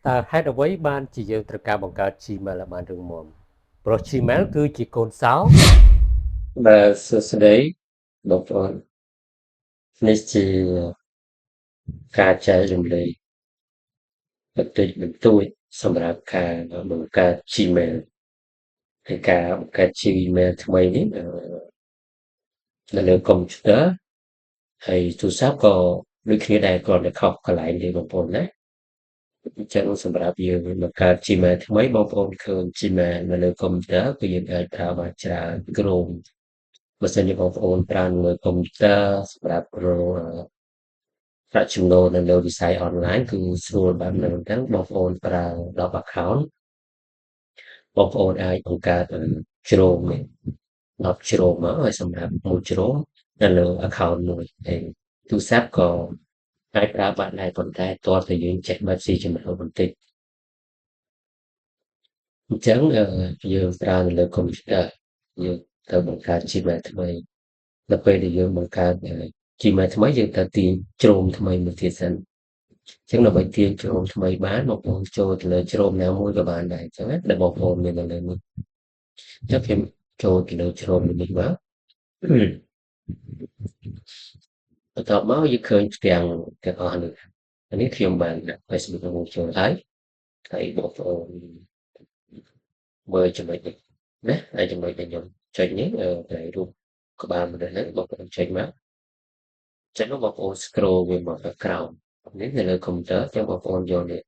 តើហេតុអ្វីបានជាយើងត្រូវការបង្កើត Gmail ឲ្យបានរឹងមាំព្រោះ Gmail គឺជាកូនសោរបាទសួស្តីបងប្អូននេះជាការចែករំលែកបន្តិចបន្តួចសម្រាប់ការបង្កើត Gmail ហើយការបង្កើត Gmail ថ្មីនេះនៅលើកុំព្យូទ័រហើយទូរស័ព្ទក៏ដូចគ្នាដែរគ្រាន់តែខុសកន្លែងទេបងប្អូនណាអញ្ចឹងសម្រាប់យើងបង្កើត Gmail ថ្មីបងប្អូនឃើញ Gmail នៅលើកុំព្យូទ័រគឺយើងអាចប្រើបានច្រើនក្រុមបើសិនជាបងប្អូនប្រើនៅលើកុំព្យូទ័រសម្រាប់រកប្រាក់ចំណូលនៅលើវិស័យអនឡាញគឺស្រួលបែបហ្នឹងអញ្ចឹងបងប្អូនប្រើ10 account បងប្អូនអាចបង្កើតជ្រងនេះ10ជ្រងមកហើយសម្រាប់មួយជ្រងនៅលើ account មួយហើយទូរស័ព្ទក៏អាចប្រើបានដែរប៉ុន្តែទាល់តែយើងចេះបែបស៊ីចំណូលបន្តិចអញ្ចឹងយើងប្រើនៅលើកុំព្យូទ័រយើងទៅបង្កើត Gmail ថ្មីដល់ពេលដែលយើងបង្កើត Gmail ថ្មីយើងត្រូវទាញជ្រងថ្មីមួយទៀតសិនចឹងដើម្បីទាញជ្រងថ្មីបានបងប្អូនចូលទៅលើជ្រងណាមួយក៏បានដែរអញ្ចឹងណាដែលបងប្អូនមាននៅលើនេះអញ្ចឹងខ្ញុំចូលទៅលើជ្រងនេះមកបន្ទាប់មកយើងឃើញទាំងអស់នេះអានេះខ្ញុំបានដាក់ Facebook របស់ចូលហើយបងប្អូនមើលចំណុចនេះណាហើយចំណុចដែលខ្ញុំចុចនេះតែរូបក្បាលមនុស្សហ្នឹងបងប្អូនចុចមកចឹងបងប្អូន scroll វាមកខាងក្រោមនេះនៅលើកុំព្យូទ័រចឹងបងប្អូនយកនេះ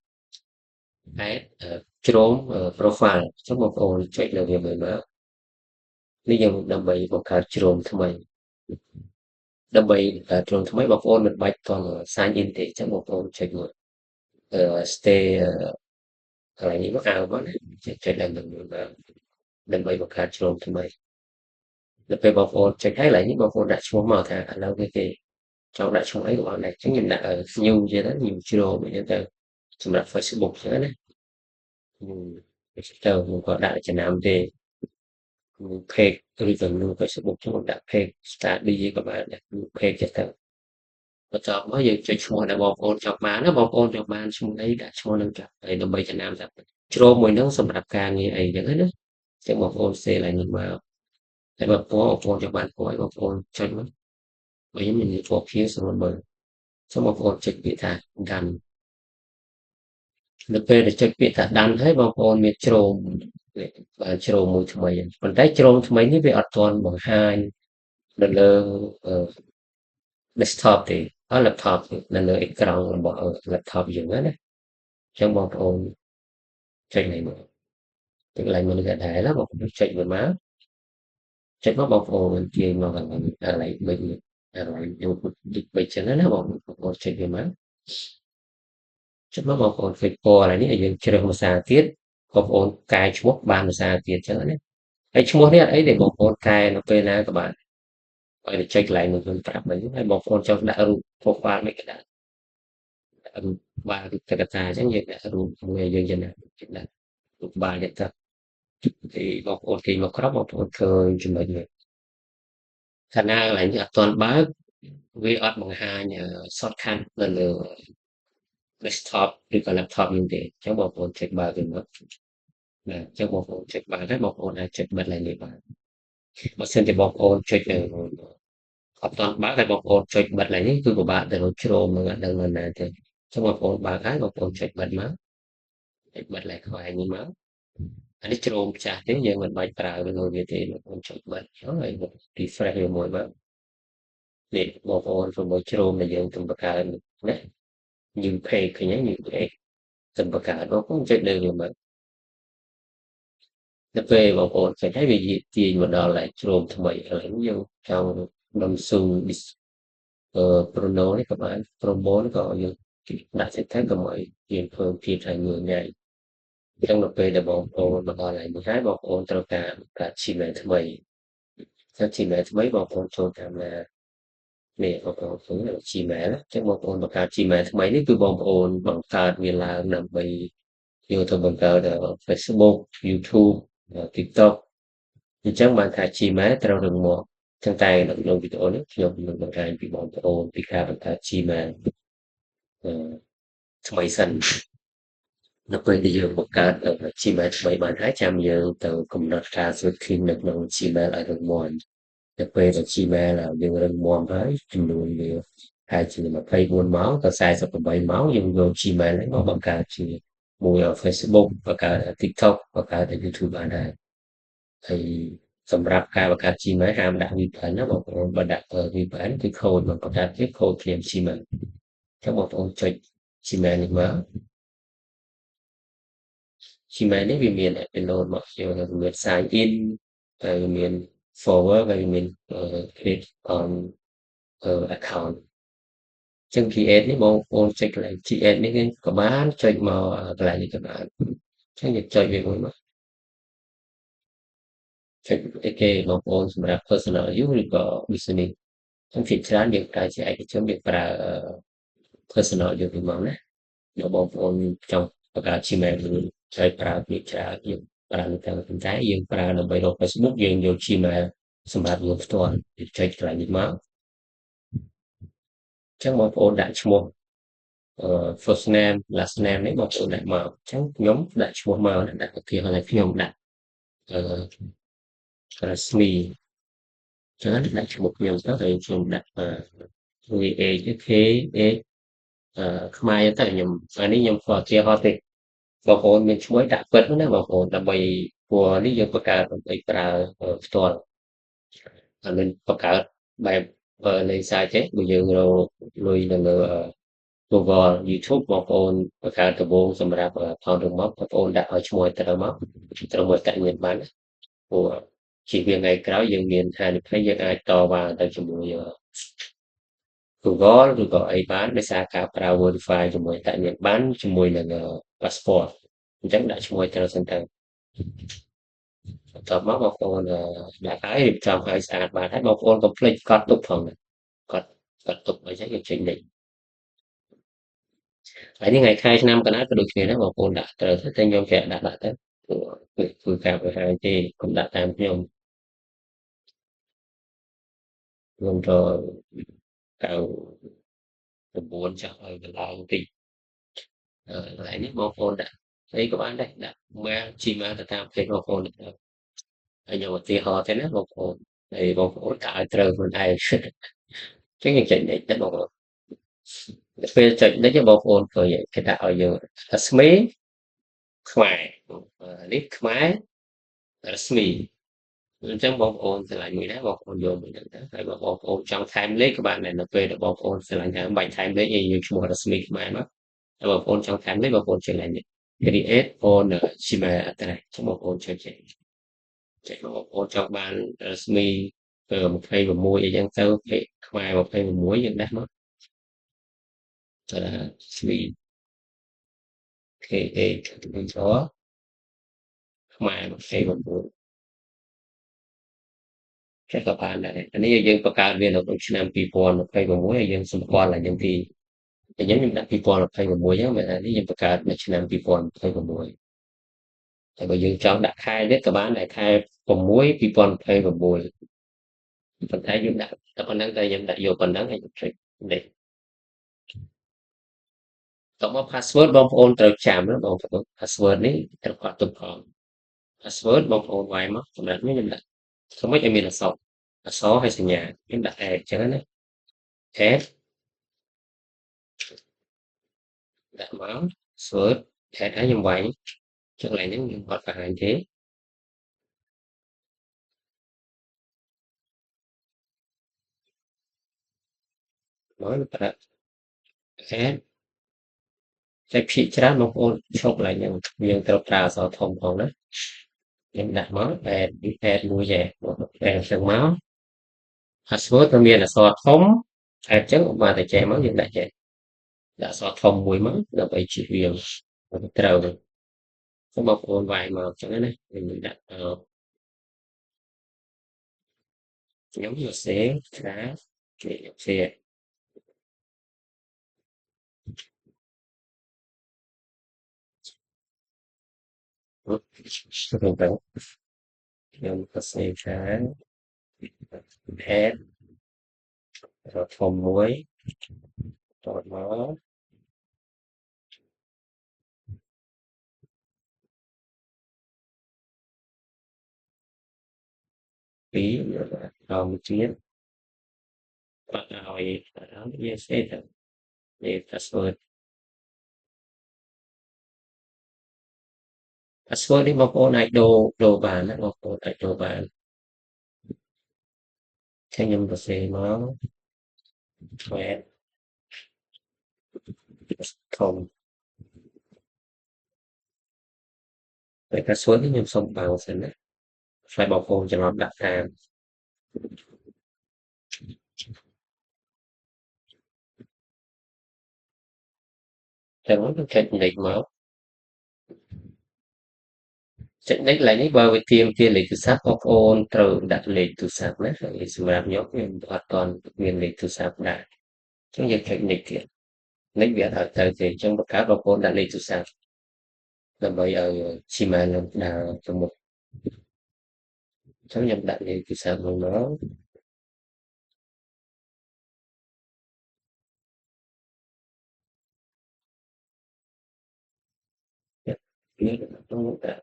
add ជ្រង profile អញ្ចឹងបងប្អូនចុចលើវាមើលមកនេះយើងដើម្បីបង្កើតជ្រងថ្មីដើម្បីបង្កើតជ្រងថ្មីបងប្អូនមិនបាច់ទាន់ sign in ទេអញ្ចឹងបងប្អូនចុចមកstay កន្លែងនេះមកមកណាចុចឡើងនឹងដើម្បីបង្កើតជ្រងថ្មីដល់ពេលបងប្អូនចុចហើយកន្លែងនេះបងប្អូនដាក់ឈ្មោះមកថាឥឡូវគេចង់ដាក់ឈ្មោះអីក៏បានដែរអញ្ចឹងខ្ញុំដាក់ new ជាទៅ new ជ្រងអញ្ចឹងទៅសម្រាប់ Facebook អញ្ចឹងណាទៅខ្ញុំក៏ដាក់ចំណាំទេ page ឬក៏ new Facebook ខ្ញុំដាក់ page study ក៏បានដែរ new page ចឹងទៅបន្ទាប់មកយើងចុចឈ្មោះដែលបងប្អូនចង់បានណាបងប្អូនចង់បានឈ្មោះអីដាក់ឈ្មោះនឹងចាស់ហើយដើម្បីចំណាំថាជ្រោមមួយហ្នឹងសម្រាប់ការងារអីចឹងណាចឹងបងប្អូនសេឡើងនេះមកហើយបើពណ៌បងប្អូនចង់បានពណ៌អីបងប្អូនចុចមកបើខ្ញុំមានពណ៌ខៀវស្រួលមើលចឹងបងប្អូនចុចពាក្យថា done នៅពេលដែលចុចពាក្យថា done ហើយបងប្អូនមានជ្រោមបានជ្រោមមួយថ្មីប៉ុន្តែជ្រោមថ្មីនេះវាអត់ទាន់បង្ហាញនៅលើ desktop ទេហើយ laptop នៅលើអេក្រង់របស់ laptop យើងណាអញ្ចឹងបងប្អូនចុចនេះមកចុចកន្លែងមើលក៏ដែរណាបងប្អូនចុចវាមកចុចមកបងប្អូនទាញមកកន្លែងប៊ិចកន្លែងយកប៊ិចចឹងណាបងប្អូនចុចវាមកចុចមកបងប្អូនឃើញពណ៌อะไรនេះឲ្យយើងជ្រើសភាសាទៀតបងប្អូនកែឈ្មោះបានភាសាទៀតចឹងណាហើយឈ្មោះនេះអត់អីទេបងប្អូនកែនៅពេលណាក៏បានឲ្យតែចុចកន្លែងនោះខ្ញុំប្រាប់មិញហើយបងប្អូនចង់ដាក់រូប profile មិនក៏ដាក់រូបបាលរូបកតាអញ្ចឹងយើងដាក់រូបមួយយើងចឹងណាដាក់រូបបាលនេះទៅthì បងប្អូនទាញមកក្រោមបងប្អូនឃើញចំណុចនេះកាលណាកន្លែងនេះអត់ទាន់បើកវាអត់បង្ហាញ shortcut នៅលើ desktop ឬក៏ laptop យើងទេអញ្ចឹងបងប្អូនចុចបើកវាមកណាអញ្ចឹងបងប្អូនចុចបើកហើយបងប្អូនអាចចុចបិទឡើងនេះបានបើសិនជាបងប្អូនចុចអត់ទាន់បើកហើយបងប្អូនចុចបិទឡើងនេះគឺពិបាកទៅរកជ្រោមនឹងអត់ដឹងនៅណាទេអញ្ចឹងបងប្អូនបើកហើយបងប្អូនចុចបិទមកចុចបិទឡើងខ្វែងនេះមកអានេះជ្រោមចាស់ទេយើងមិនបាច់ប្រើវាទេបងប្អូនចុចបិទហើយ refresh វាមួយមកនេះបងប្អូនជាមួយជ្រោមដែលយើងទិញបង្កើនណា new page ឃើញហើយ new page ទិញបង្កើនបងប្អូនចុចលើវាមកដល់ពេលបងប្អូនចុចហើយវាទាញមកដល់កន្លែងជ្រោមថ្មីឥឡូវយើងចង់ដំស៊ូ prono នេះក៏បាន promo នេះក៏យើងដាក់ចិត្តទៅកុំឲ្យយើងធ្វើភាពឲ្យងឿងងាយអញ្ចឹងដល់ពេលដែលបងប្អូនមកដល់កន្លែងនេះហើយបងប្អូនត្រូវការបង្កើត Gmail ថ្មីถ้า Gmail ថ្មីបងប្អូនចូលតាមណានេះបងប្អូនឃើញ Gmail អញ្ចឹងបងប្អូនបង្កើត Gmail ថ្មីនេះគឺបងប្អូនបង្កើតវាឡើងដើម្បីយកទៅបង្កើត Facebook YouTube TikTok អញ្ចឹងបានថា Gmail ត្រូវរឹងមាំចឹងតែនៅក្នុងវីដេអូនេះខ្ញុំនឹងបង្ហាញពីបងប្អូនពីការបង្កើត Gmail ថ្មីសិន នៅពេលដែលយើងបង្កើតGmail ថ្មីបានហើយចាំយើងទៅកំណត់ការ setting នៅក្នុង Gmail ឲ្យរឹងមាំនៅពេលដែល Gmail យើងរឹងមាំហើយចំនួនវាប្រហែលជា24ម៉ោងទៅ48ម៉ោងយើងយក Gmail ហ្នឹងមកបង្កើតជាមួយ Facebook បង្កើត TikTok បង្កើត YouTube បានដែរហើយសម្រាប់ការបង្កើត Gmail ហាមដាក់ VPN ណាបងប្អូនបើដាក់ VPN គឺខូចមកបង្កើតវាខូចភ្លាម Gmail អញ្ចឹងបងប្អូនចុច Gmail នេះមក Gmail នេះវាមាន download មកយើងមាន sign in ហើយវាមាន forward ហើយវាមាន click on account អញ្ចឹង create នេះបងប្អូនចុចកន្លែង create នេះក៏បានចុចមកកន្លែងនេះក៏បានអញ្ចឹងយើងចុចវាមួយមកចុចអីគេបងប្អូនសម្រាប់ personal use ឬក៏ business អញ្ចឹងភាគច្រើនយើងប្រើជាឯកជនយើងប្រើpersonal use វិញមកណាnếuបងប្អូនចង់បង្កើត Gmail ឬត្រូវប្រើពាក្យច្រើនយើងប្រើតែប៉ុន្តែយើងប្រើដើម្បីរក Facebook យើងយក Gmail សម្រាប់យើងផ្ទាល់ចុចកន្លែងនេះមកអញ្ចឹងបងប្អូនដាក់ឈ្មោះfirst name last name នេះបងប្អូនដាក់មកអញ្ចឹងខ្ញុំដាក់ឈ្មោះមកដាក់ឧទាហរណ៍ថាខ្ញុំដាក់អឺរស្មីអញ្ចឹងដាក់ឈ្មោះខ្ញុំទៅហើយខ្ញុំដាក់ VAK ខ្មែរទៅខ្ញុំអានេះខ្ញុំក៏ជាហត់ទេបងប្អូនមានឈ្មោះដាក់ពិតណាបងប្អូនដើម្បីព្រោះនេះយើងបង្កើតដើម្បីប្រើផ្ទាល់អាមិនបង្កើតបែបលេងសើចទេបើយើងរកលុយនៅលើ Google YouTube បងប្អូនបង្កើតដំបូងសម្រាប់ថតរូបមកបងប្អូនដាក់ឲ្យឈ្មោះត្រូវមកត្រូវមកតាក់មានបានព្រោះជាវាថ្ងៃក្រោយយើងមានហានិភ័យយើងអាចតវ៉ាទៅជាមួយ Google ឬក៏អីបានដោយសារការប្រើ Verify ជាមួយតាក់ញាតប័ណ្ណជាមួយនឹងPassport អញ្ចឹងដាក់ឈ្មោះត្រូវសិនទៅបន្ទាប់មកបងប្អូនដាក់ហើយរៀបចំឲ្យស្អាតបាតហើយបងប្អូនកុំភ្លេចកត់ទុកផងណាកត់ទុកអីចឹងយើងចេញលេខហើយនេះថ្ងៃខែឆ្នាំកណ្ដាលក៏ដូចគ្នាដែរបងប្អូនដាក់ត្រូវទៅតែខ្ញុំចេះដាក់ទៅគឺការបង្ហាញទេកុំដាក់តាមខ្ញុំក៏99ចាស់ឲ្យកន្លងតិចកន្លែងនេះបងប្អូនដាក់ស្អីក៏បានដែរដាក់ mail Gmail ទៅតាមពេកបងប្អូនហើយខ្ញុំឧទាហរណ៍ទៅណាបងប្អូនហើយបងប្អូនដាក់ឲ្យត្រូវខ្លួនឯងចឹងយើងចេញលេខទៅបងប្អូនពេលចុចនេះបងប្អូនឃើញគេដាក់ឲ្យយើងរស្មីខ្មែរនេះខ្មែររស្មីអញ្ចឹងបងប្អូនឆ្លាញ់មួយដែរបងប្អូនយកមួយហ្នឹងទៅហើយបងប្អូនចង់ថែមលេខក៏បានដែរនៅពេលដែលបងប្អូនឆ្លាញ់ហើយបាច់ថែមលេខឲ្យយើងឈ្មោះរស្មីខ្មែរមកហើយបងប្អូនចង់ថែមលេខបងប្អូនឆ្លាញ់នេះ create on Gmail address ចឹងបងប្អូនចុចចេះបងប្អូនចង់បានរស្មី26អីចឹងទៅគេខ្មែរ26យើងដាក់មកទៅស្វី KA វិញចោខ្មែរ29ចេះក៏បានដែរអានេះយើងបង្កើតវានៅក្នុងឆ្នាំ2026ហើយយើងសម្គាល់ឲ្យយើងទីតែខ្ញុំដាក់2026ហ្នឹងមែននេះយើងបង្កើតនៅឆ្នាំ2026តែបើយើងចង់ដាក់ខែទៀតក៏បានដែរខែ6 2026ប៉ុន្តែយើងដាក់តែប៉ុណ្្នឹងតែខ្ញុំដាក់យកប៉ុណ្្នឹងហើយខ្ញុំចុចនេះតមក password បងប្អូនត្រូវចាំណាបងប្អូន password នេះត្រូវកត់ទុកផង password បងប្អូនវាយមកសម្រាប់ខ្ញុំដាក់ធ្វើម៉េចឲ្យមានអក្សរហើយសញ្ញាខ្ញុំដាក់ add ចឹងណា add ដាក់មក password add ហើយខ្ញុំវាយចុចកន្លែងហ្នឹងខ្ញុំអត់បង្ហាញទេមកប្រើ add តែភាគច្រើនបងប្អូនឈប់កន្លែងហ្នឹងយើងត្រូវប្រើអក្សរធំផងណាខ្ញុំដាក់មក add មួយចេះ add ចឹងមក password វាមានអក្សរធំ add ចឹងបើតែចេះមកយើងដាក់ចេះដាក់អក្សរធំមួយមកដើម្បីជៀសវាងត្រូវសូមបងប្អូនវាយមកចឹងណាខ្ញុំដាក់ខ្ញុំយកសេឆ្លាគេសេខ្ញុំក៏សេឆ្លា add ធំមួយតមក 2ដល់មួយទៀតបាត់ឲ្យyes ទេទៅ password នេះបងប្អូនអាចដូរបានណាបងប្អូនអាចដូរបានខ្ញុំសរសេរមក thread ធំតែ password នេះខ្ញុំសុំបើសិនណាខ្លាចបងប្អូនច្រឡំដាក់តាមចឹងខ្ញុំចុច next មកចុច next ឡើងនេះបើវាទាមទារលេខទូរស័ព្ទបងប្អូនត្រូវដាក់លេខទូរស័ព្ទណាហើយសម្រាប់ខ្ញុំអត់ទាន់មានលេខទូរស័ព្ទដាក់អញ្ចឹងយើងចុច next ទៀត next វាអត់ទៅទេអញ្ចឹងបង្កើតបងប្អូនដាក់លេខទូរស័ព្ទដើម្បីឲ្យ Gmail នឹងដើរទៅមុខអញ្ចឹងខ្ញុំដាក់លេខទូរស័ព្ទមកវាទៅដាក់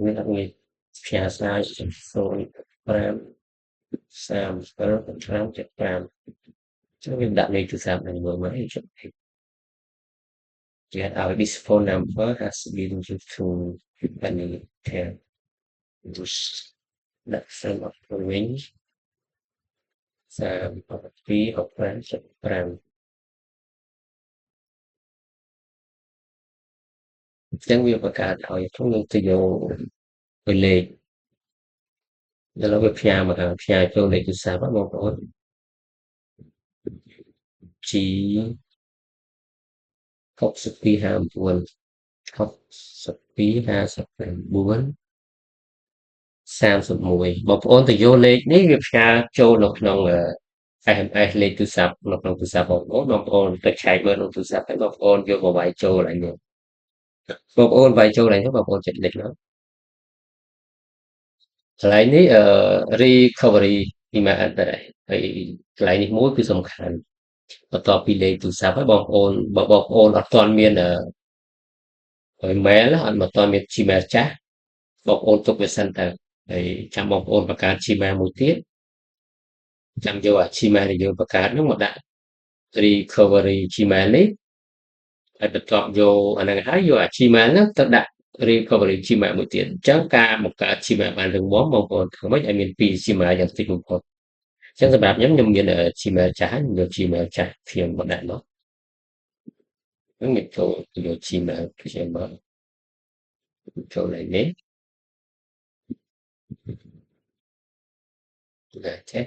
មានអត់មានផ្សាយស្លាយ05 37 5 75ចឹងខ្ញុំដាក់លេខទូរស័ព្ទនឹងមើលមកចុច Get our this phone number has been used to any care use that frame of the range 32 65ចឹងវាបង្កើតឲ្យខ្ញុំនឹងទៅយកលេខដល់វាផ្សាយចូលលេខទូរស័ព្ទបងប្អូន G 6259 6259 31បងប្អូនទៅយកលេខនេះវាផ្សាយចូលនៅក្នុងSMS លេខទូរស័ព្ទនៅក្នុងទូរស័ព្ទបងប្អូនទៅឆែកមើលក្នុងទូរស័ព្ទហើយបងប្អូនយកមកវាយចូលឡើងនេះបងប្អូនវាយចូលឡើងបងប្អូនចុចលេខនោះកន្លែងនេះrecovery email address ហើយកន្លែងនេះមួយគឺសំខាន់បន្ទាប់ពីលេខទូរស័ព្ទហើយបងប្អូនបើបងប្អូនអត់ទាន់មានemail អត់ទាន់មាន Gmail ចាស់បងប្អូនទុកវាសិនទៅហើយចាំបងប្អូនបង្កើត Gmail មួយទៀតចាំយកអា Gmail ដែលយើងបង្កើតនោះមកដាក់ recovery Gmail នេះហើយបន្ទាប់យកអាហ្នឹងហើយយកអា Gmail ហ្នឹងទៅដាក់ recovery Gmail មួយទៀតអញ្ចឹងការបង្កើត Gmail បានរឹងមាំបងប្អូនធ្វើម៉េចឲ្យមាន2 Gmail យ៉ាងតិចបំផុតអញ្ចឹងសម្រាប់ខ្ញុំមាន Gmail ចាស់ហើយខ្ញុំយក Gmail ចាស់ខ្ញុំមកដាក់នោះខ្ញុំចូលយក Gmail ខ្ញុំមកចូលឡើងនេះណាចេះ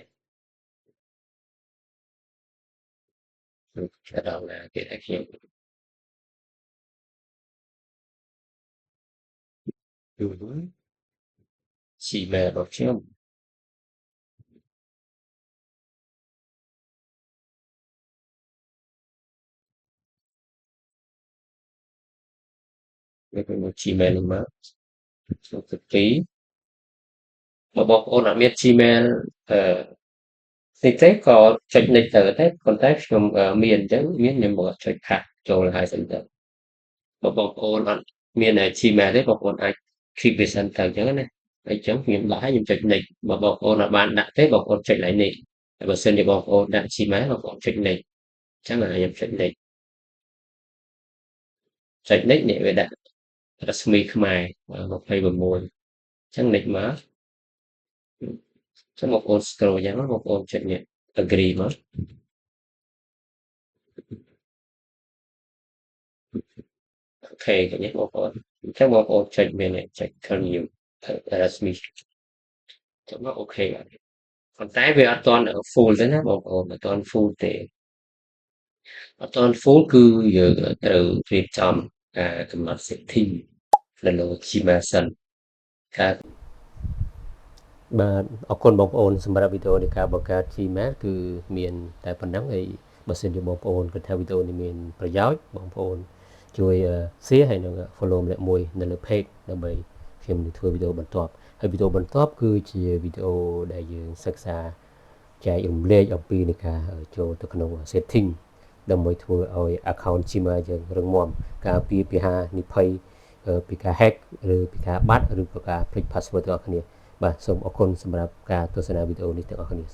ចូលដល់ណាគេឲ្យខ្ញុំយូរ Gmail របស់ខ្ញុំវាទៅមក Gmail នេះមកចូលទៅ2បងប្អូនអត់មាន Gmail តិចទេក៏ចុច next ទៅតែប៉ុន្តែខ្ញុំមានអញ្ចឹងខ្ញុំមកចុចខាត់ចូលហើយសិនទៅបើបងប្អូនអត់មាន Gmail ទេបងប្អូនអាច keep វាសិនទៅអញ្ចឹងណាហើយអញ្ចឹងខ្ញុំដាក់ហើយខ្ញុំចុច next បើបងប្អូនអត់បានដាក់ទេបងប្អូនចុចឡើងនេះហើយបើសិនជាបងប្អូនដាក់ Gmail បងប្អូនចុច next អញ្ចឹងខ្ញុំចុច next ចុច next នេះវាដាក់រស្មីខ្មែរ26អញ្ចឹង next មកចឹងបងប្អូន scroll យ៉ាងបងប្អូនចុចនេះ agree មកអូខេចឹងបងប្អូនអញ្ចឹងបងប្អូនចុចមានចុច continue រស្មីចឹងមកអូខេបាទប៉ុន្តែវាអត់ទាន់ full ទេណាបងប្អូនអត់ទាន់ full ទេអត់ទាន់ full គឺយើងត្រូវរៀបចំការកំណត់ setting នៅលើ Gmail សិនការបាទអរគុណបងប្អូនសម្រាប់វីដេអូនៃការបង្កើត Gmail គឺមានតែប៉ុណ្ណឹងហើយបើសិនជាបងប្អូនគិតថាវីដេអូនេះមានប្រយោជន៍បងប្អូនជួយ share ហើយនឹង follow ម្នាក់មួយនៅលើ page ដើម្បីខ្ញុំនឹងធ្វើវីដេអូបន្ទាប់ហើយវីដេអូបន្ទាប់គឺជាវីដេអូដែលយើងសិក្សាចែករំលែកអំពីនៃការចូលទៅក្នុង setting ដើម្បីធ្វើឲ្យ account Gmail យើងរឹងមាំការពារពីហានិភ័យ ពីការ hack ឬពីការបាត់ឬក៏ការ fix password ទាំងអស់គ្នាបាទសូមអរគុណសម្រាប់ការទស្សនាវីដេអូនេះទាំងអស់គ្នា